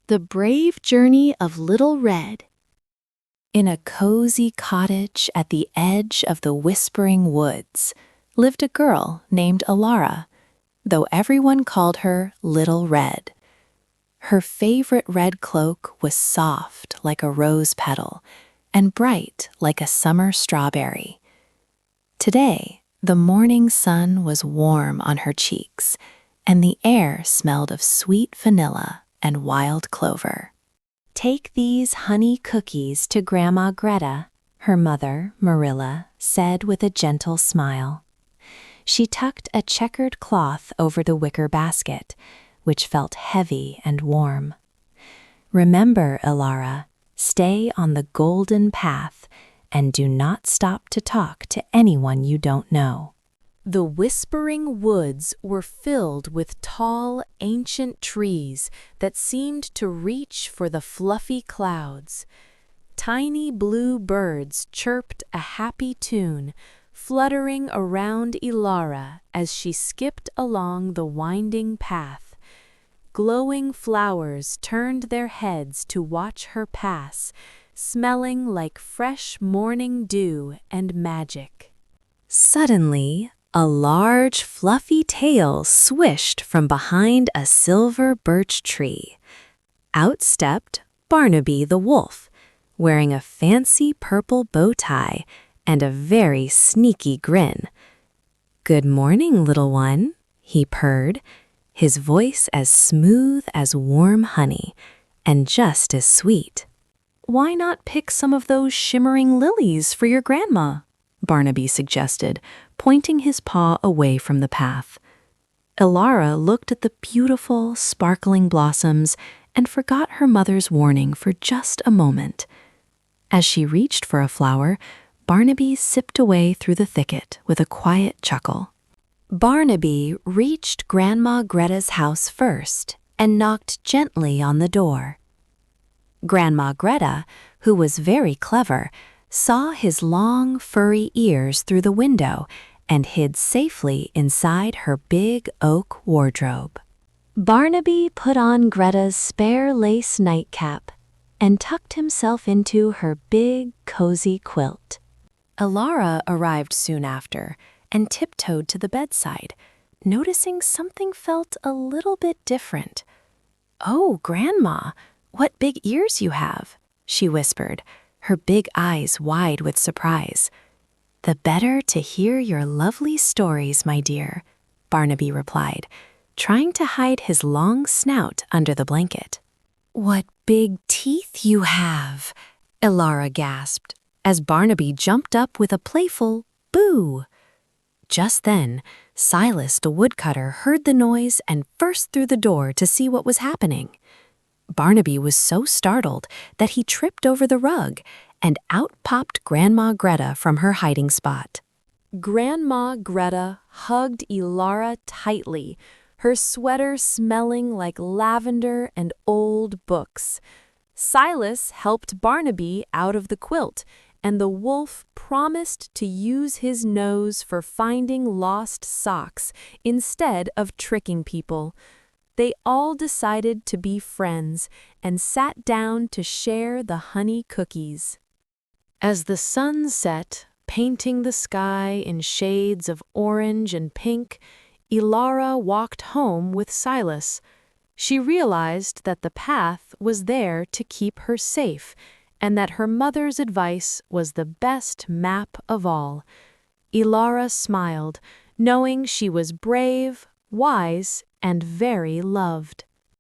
The Brave Journey of Little Red. In a cozy cottage at the edge of the whispering woods lived a girl named Elara, though everyone called her Little Red. Her favorite red cloak was soft like a rose petal and bright like a summer strawberry. Today, the morning sun was warm on her cheeks, and the air smelled of sweet vanilla and wild clover. "Take these honey cookies to Grandma Greta," her mother, Marilla, said with a gentle smile. She tucked a checkered cloth over the wicker basket, which felt heavy and warm. "Remember, Elara, stay on the golden path and do not stop to talk to anyone you don't know." The whispering woods were filled with tall, ancient trees that seemed to reach for the fluffy clouds. Tiny blue birds chirped a happy tune, fluttering around Elara as she skipped along the winding path. Glowing flowers turned their heads to watch her pass, smelling like fresh morning dew and magic. Suddenly, a large, fluffy tail swished from behind a silver birch tree. Out stepped Barnaby the wolf, wearing a fancy purple bow tie and a very sneaky grin. "Good morning, little one," he purred, his voice as smooth as warm honey and just as sweet. "Why not pick some of those shimmering lilies for your grandma?" Barnaby suggested, pointing his paw away from the path. Elara looked at the beautiful, sparkling blossoms and forgot her mother's warning for just a moment. As she reached for a flower, Barnaby sipped away through the thicket with a quiet chuckle. Barnaby reached Grandma Greta's house first and knocked gently on the door. Grandma Greta, who was very clever, saw his long, furry ears through the window and hid safely inside her big oak wardrobe. Barnaby put on Greta's spare lace nightcap and tucked himself into her big, cozy quilt. Elara arrived soon after and tiptoed to the bedside, noticing something felt a little bit different. "Oh, Grandma, what big ears you have," she whispered, her big eyes wide with surprise. "The better to hear your lovely stories, my dear," Barnaby replied, trying to hide his long snout under the blanket. "What big teeth you have," Elara gasped, as Barnaby jumped up with a playful boo. Just then, Silas the woodcutter heard the noise and burst through the door to see what was happening. Barnaby was so startled that he tripped over the rug, and out popped Grandma Greta from her hiding spot. Grandma Greta hugged Elara tightly, her sweater smelling like lavender and old books. Silas helped Barnaby out of the quilt, and the wolf promised to use his nose for finding lost socks instead of tricking people. They all decided to be friends and sat down to share the honey cookies. As the sun set, painting the sky in shades of orange and pink, Elara walked home with Silas. She realized that the path was there to keep her safe, and that her mother's advice was the best map of all. Elara smiled, knowing she was brave, wise, and very loved.